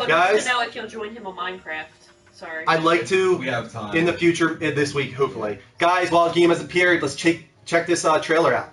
Guys, to know if you'll join him on Minecraft. Sorry. I'd like to. We have time. In the future, this week, hopefully. Guys, while the game has appeared, let's check this trailer out.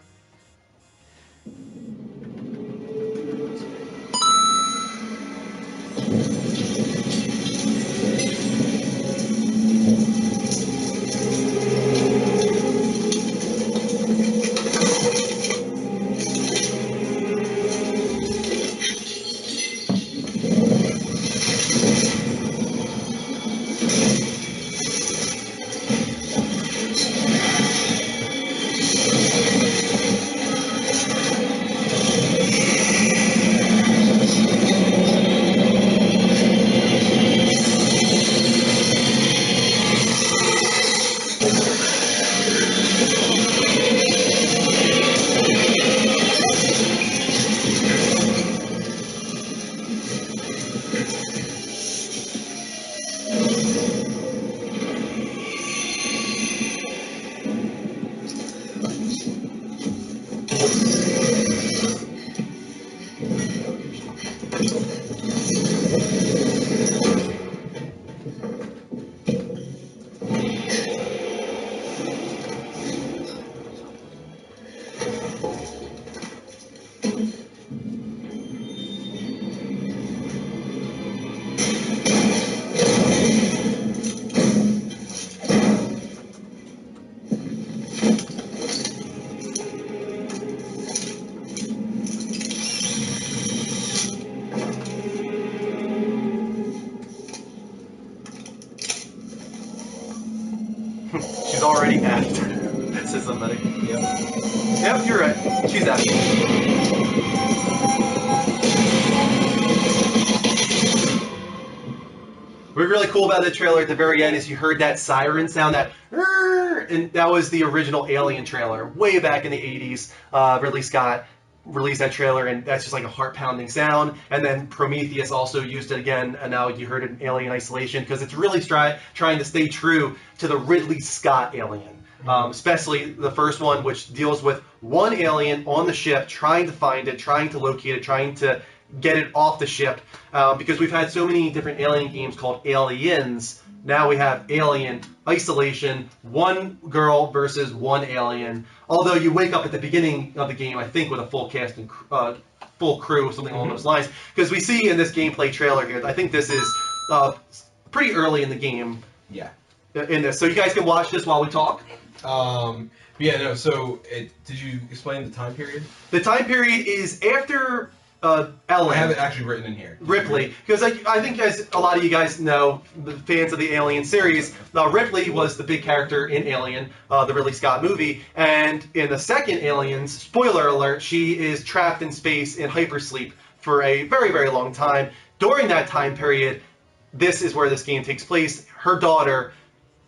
She's already act. Says somebody. Yep. Yep, you're right. She's acting. What's really cool about the trailer at the very end is you heard that siren sound, that and that was the original Alien trailer way back in the 80s. Ridley Scott released that trailer, and that's just like a heart-pounding sound. And then Prometheus also used it again, and now you heard it in Alien Isolation, because it's really trying to stay true to the Ridley Scott Alien. Especially the first one, which deals with one alien on the ship, trying to find it, trying to locate it, trying to get it off the ship. Because we've had so many different alien games called Aliens. Now we have Alien Isolation, one girl versus one alien. Although you wake up at the beginning of the game, I think, with a full cast and full crew, something along those lines. Because we see in this gameplay trailer here, I think this is pretty early in the game. Yeah. In this, so you guys can watch this while we talk. Yeah, no. So, did you explain the time period? The time period is after Ellen. I have it actually written in here. Ripley, because I think, as a lot of you guys know, the fans of the Alien series, Ripley was the big character in Alien, the Ridley Scott movie, and in the second Aliens, spoiler alert, she is trapped in space in hypersleep for a very, very long time. During that time period, this is where this game takes place. Her daughter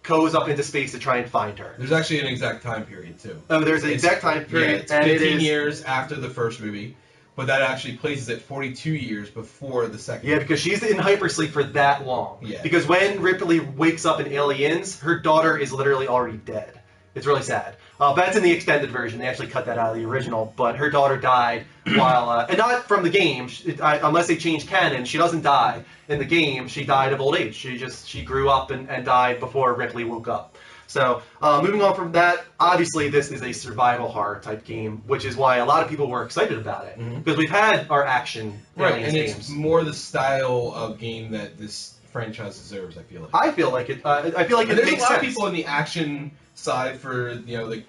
goes up into space to try and find her. There's actually an exact time period, too. Oh, there's an exact time period. Yeah, it's 15 years after the first movie, but that actually places it 42 years before the second movie. Because she's in hypersleep for that long. Yeah. Because when Ripley wakes up in Aliens, her daughter is literally already dead. It's really sad. That's in the extended version. They actually cut that out of the original. But her daughter died while, and not from the game. Unless they changed canon, she doesn't die in the game. She died of old age. She grew up and died before Ripley woke up. So moving on from that, obviously this is a survival horror type game, which is why a lot of people were excited about it, because we've had our action Aliens games. It's more the style of game that this franchise deserves. I feel like. I feel like it. I feel like it there's makes a lot sense. of people in the action side for the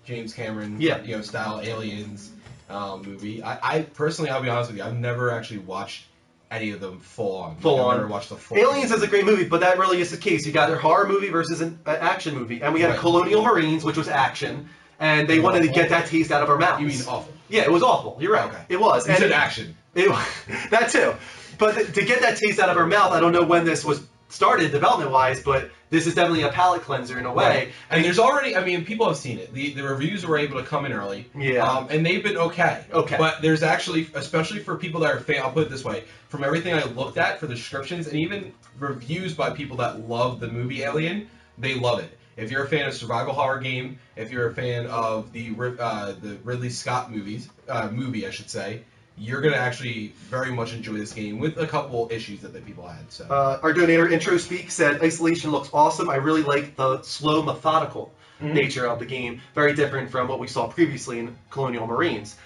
James Cameron style Aliens movie. I personally, I'll be honest with you, I've never actually watched any of them full on. I've never watched the full. Aliens is a great movie, but that really is the case. You got a horror movie versus an action movie, and we had Colonial Marines, which was action, and they wanted to get that taste out of our mouths. You mean awful? Yeah, it was awful. You're right. Okay. It was. You said action. That too. But to get that taste out of our mouth, I don't know when this was started development-wise, but this is definitely a palate cleanser in a way. Right. And there's already, people have seen it. The reviews were able to come in early. Yeah. And they've been okay. Okay. But there's actually, especially for people that are I'll put it this way, from everything I looked at for the descriptions and even reviews by people that love the movie Alien, they love it. If you're a fan of survival horror game, if you're a fan of the Ridley Scott movie, I should say, you're gonna actually very much enjoy this game with a couple issues that the people had. So our donator Intro Speak said Isolation looks awesome. I really like the slow, methodical nature of the game. Very different from what we saw previously in Colonial Marines.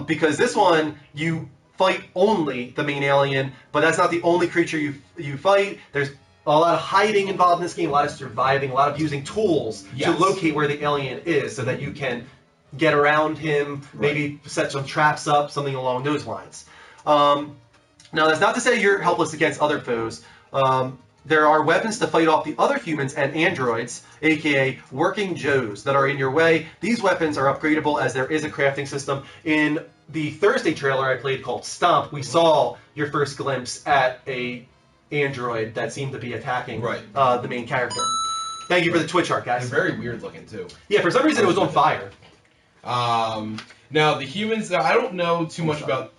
Because this one, you fight only the main alien, but that's not the only creature you fight. There's a lot of hiding involved in this game, a lot of surviving, a lot of using tools to locate where the alien is so that you can get around him, maybe set some traps up, something along those lines. Now, that's not to say you're helpless against other foes. There are weapons to fight off the other humans and androids, aka working Joes, that are in your way. These weapons are upgradable as there is a crafting system. In the Thursday trailer I played called Stomp, we saw your first glimpse at a android that seemed to be attacking the main character. Thank you for the Twitch art, guys. They're very weird looking too. Yeah, for some reason it was on fire. Now the humans, I don't know too much about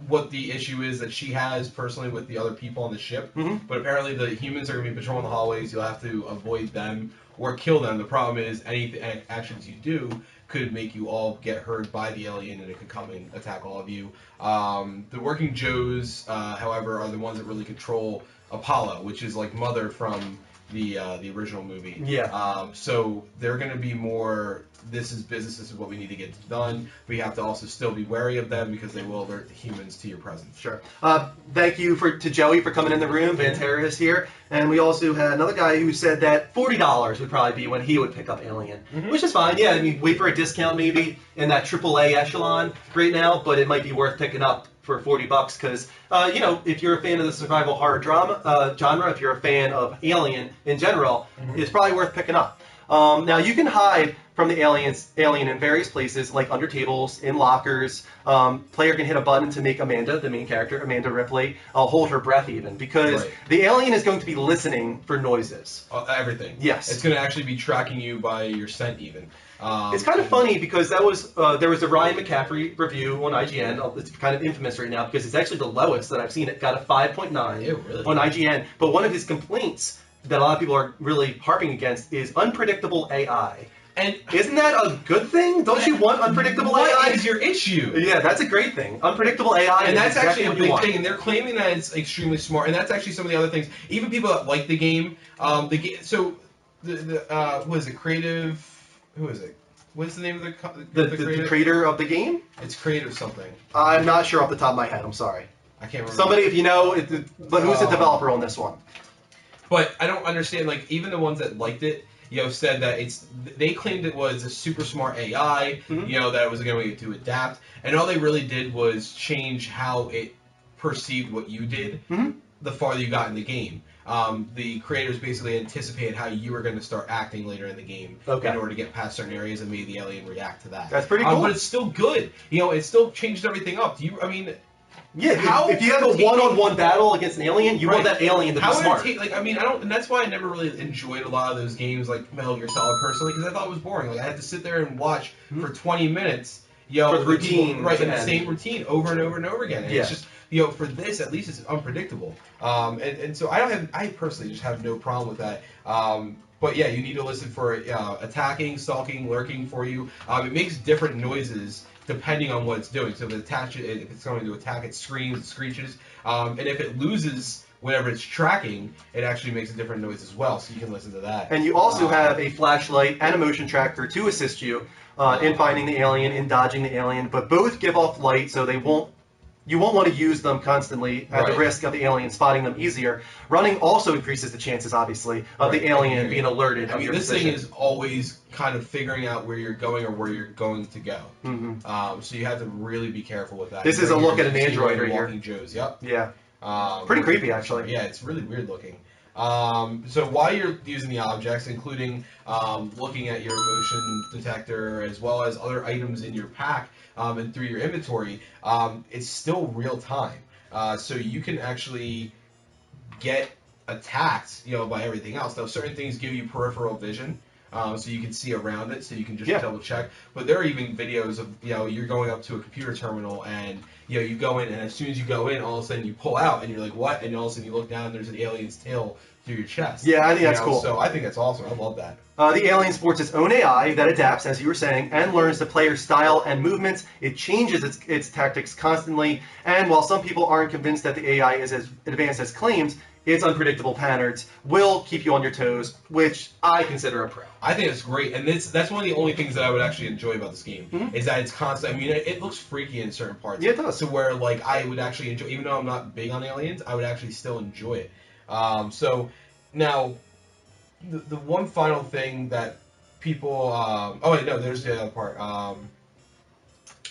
what the issue is that she has personally with the other people on the ship, but apparently the humans are going to be patrolling the hallways. You'll have to avoid them or kill them. The problem is any actions you do could make you all get hurt by the alien and it could come and attack all of you. The working Joes, however, are the ones that really control Apollo, which is like Mother from the original movie. Yeah. So they're going to be more, this is business, this is what we need to get done. We have to also still be wary of them because they will alert the humans to your presence. Sure. Thank you to Joey for coming in the room. Van Terra is here. And we also had another guy who said that $40 would probably be when he would pick up Alien, which is fine. Yeah, I mean, wait for a discount maybe in that AAA echelon right now, but it might be worth picking up for $40 because, you know, if you're a fan of the survival horror drama genre, if you're a fan of Alien in general, it's probably worth picking up. Now, you can hide from the alien in various places, like under tables, in lockers. Player can hit a button to make Amanda, the main character, Amanda Ripley, hold her breath even, because the alien is going to be listening for noises. Everything. Yes. It's going to actually be tracking you by your scent even. It's kind of funny because that was there was a Ryan McCaffrey review on IGN. It's kind of infamous right now because it's actually the lowest that I've seen. It got a 5.9 on IGN. But one of his complaints that a lot of people are really harping against is unpredictable AI. And isn't that a good thing? Don't you want unpredictable AI? What is your issue? Yeah, that's a great thing. Unpredictable AI, and that's actually a big thing. And they're claiming that it's extremely smart. And that's actually some of the other things. Even people that like the game, so what is it? Creative. Who is it? What's the name of the creator of the game? It's Creative something. I'm not sure off the top of my head. I'm sorry. I can't remember. Somebody, if you know, but who's the developer on this one? But I don't understand. Like even the ones that liked it, you know, said that they claimed it was a super smart AI. You know, that it was going to adapt, and all they really did was change how it perceived what you did. The farther you got in the game. The creators basically anticipated how you were going to start acting later in the game in order to get past certain areas and made the alien react to that. That's pretty cool. But it's still good. You know, it still changed everything up. Yeah, if you have a one-on-one battle against an alien, you want that alien to be smart. And that's why I never really enjoyed a lot of those games like Metal Gear Solid personally, because I thought it was boring. Like I had to sit there and watch for 20 minutes, for the routine, the same routine over and over and over again. And it's just, you know, for this at least it's unpredictable. And so I personally just have no problem with that. But yeah, you need to listen for attacking, stalking, lurking for you. It makes different noises depending on what it's doing. So if it's going to attack, it screams, it screeches. And if it loses whatever it's tracking, it actually makes a different noise as well. So you can listen to that. And you also have a flashlight and a motion tracker to assist you in finding the alien, in dodging the alien. But both give off light, so you won't want to use them constantly at the risk of the alien spotting them easier. Running also increases the chances, obviously, of the alien being alerted. I mean, this thing is always kind of figuring out where you're going or where you're going to go. So you have to really be careful with that. This is a look at an android right here. Walking Joes, yep. Yeah. Pretty creepy, actually. Yeah, it's really weird looking. So while you're using the objects, including looking at your motion detector as well as other items in your pack and through your inventory, it's still real time. So you can actually get attacked, you know, by everything else. Now, certain things give you peripheral vision. So you can see around it, so you can just double check. But there are even videos of, you know, you're going up to a computer terminal and, you know, you go in and as soon as you go in, all of a sudden you pull out and you're like, what? And all of a sudden you look down and there's an alien's tail through your chest. Yeah, I think that's cool. So I think that's awesome. I love that. The Alien sports its own AI that adapts, as you were saying, and learns the player's style and movements. It changes its tactics constantly, and while some people aren't convinced that the AI is as advanced as claims, its unpredictable patterns will keep you on your toes, which I consider a pro. I think it's great, and that's one of the only things that I would actually enjoy about this game, is that it's constant. I mean, it looks freaky in certain parts. Yeah, it does. To where, like, I would actually enjoy, even though I'm not big on Aliens, I would actually still enjoy it. So, now, the one final thing that people, oh wait, no, there's the other part.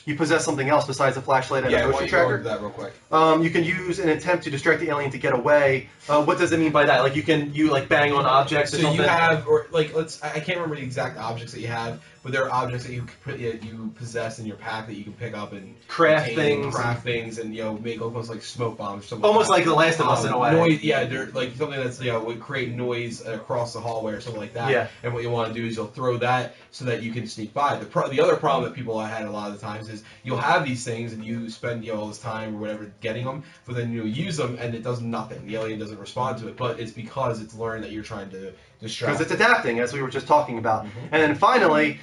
You possess something else besides a flashlight and a motion go tracker. into that real quick. You can use an attempt to distract the alien to get away. What does it mean by that? Like you like bang on objects or so something? you have, or like, I can't remember the exact objects that you have, but there are objects that you possess in your pack that you can pick up and craft things, and make almost like smoke bombs. Or something almost like like The Last of Us in a way. Noise, yeah, they're like something that's would create noise across the hallway or something like that. Yeah. And what you want to do is you'll throw that so that you can sneak by. The other problem that people had a lot of the times is you'll have these things and you spend all this time or whatever getting them, but then you use them and it does nothing. The alien doesn't respond to it, but it's because it's learned that you're trying to distract. Because it's adapting, as we were just talking about. And then finally,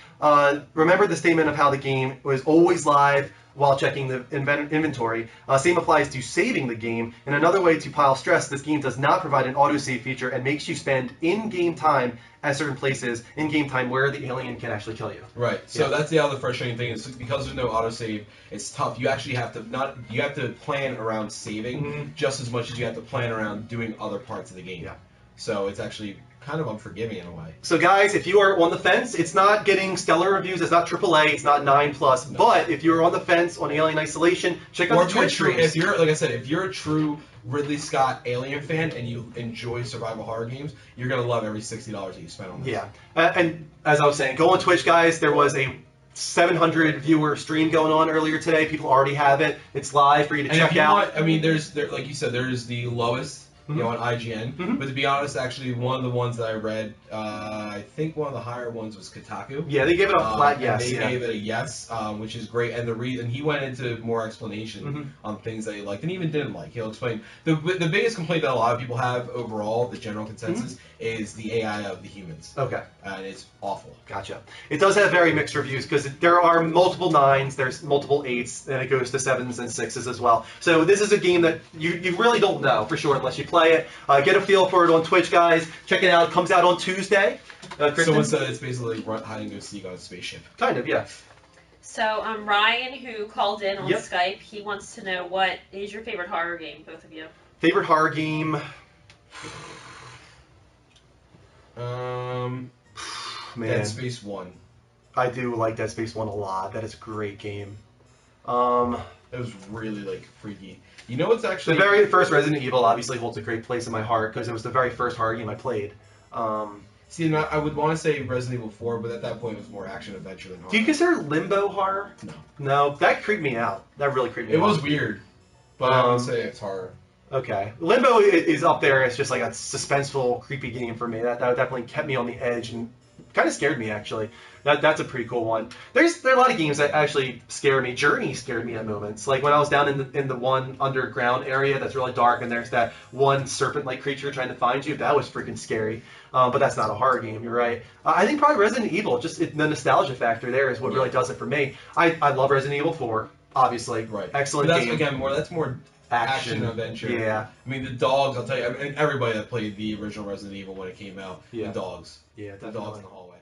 remember the statement of how the game was always live while checking the inventory. Same applies to saving the game. And another way to pile stress, this game does not provide an autosave feature and makes you spend in-game time at certain places, in-game time where the alien can actually kill you. Right. So that's the other frustrating thing is because there's no autosave, it's tough. You actually have to plan around saving just as much as you have to plan around doing other parts of the game. Yeah. So it's actually kind of unforgiving in a way. So guys, if you are on the fence, it's not getting stellar reviews, it's not AAA, it's not 9+, but if you're on the fence on Alien Isolation, check out the Twitch streams. If you're, like I said, if you're a true Ridley Scott Alien fan and you enjoy survival horror games, you're going to love every $60 that you spend on this. Yeah, and as I was saying, go on Twitch, guys. There was a 700 viewer stream going on earlier today. People already have it. It's live for you to check out. I mean, like you said, there's the lowest, on IGN. But to be honest, actually, one of the ones that I read, I think one of the higher ones was Kotaku. Yeah, they gave it a flat yes. They gave it a yes, which is great. And the reason he went into more explanation on things that he liked and even didn't like. He'll explain the biggest complaint that a lot of people have overall, the general consensus, is the AI of the humans. Okay. And it's awful. Gotcha. It does have very mixed reviews because there are multiple 9s, there's multiple 8s, and it goes to 7s and 6s as well. So this is a game that you really don't know for sure unless you play it. Get a feel for it on Twitch, guys. Check it out. It comes out on Tuesday. Someone said it's basically like hide and go seek on a spaceship. Kind of, yeah. So Ryan, who called in on Skype, he wants to know what is your favorite horror game, both of you? Favorite horror game? Man. Dead Space 1. I do like Dead Space 1 a lot. That is a great game. It was really like freaky. You know what's actually the very first Resident Evil obviously holds a great place in my heart because it was the very first horror game I played. See, I would want to say Resident Evil 4, but at that point it was more action adventure than horror. Do you consider Limbo horror? No. No, that creeped me out. That really creeped me out. It was weird, but I would say it's horror. Okay. Limbo is up there as just like a suspenseful, creepy game for me. That definitely kept me on the edge and kind of scared me, actually. That's a pretty cool one. There are a lot of games that actually scare me. Journey scared me at moments. Like when I was down in the one underground area that's really dark and there's that one serpent-like creature trying to find you. That was freaking scary. But that's not a horror game, you're right. I think probably Resident Evil, just the nostalgia factor there is what really does it for me. I love Resident Evil 4, obviously. Right. Excellent game. Again, that's more action adventure. Yeah. I mean, the dogs, I'll tell you, I mean, everybody that played the original Resident Evil when it came out, the dogs. Yeah, the dogs in the hallway.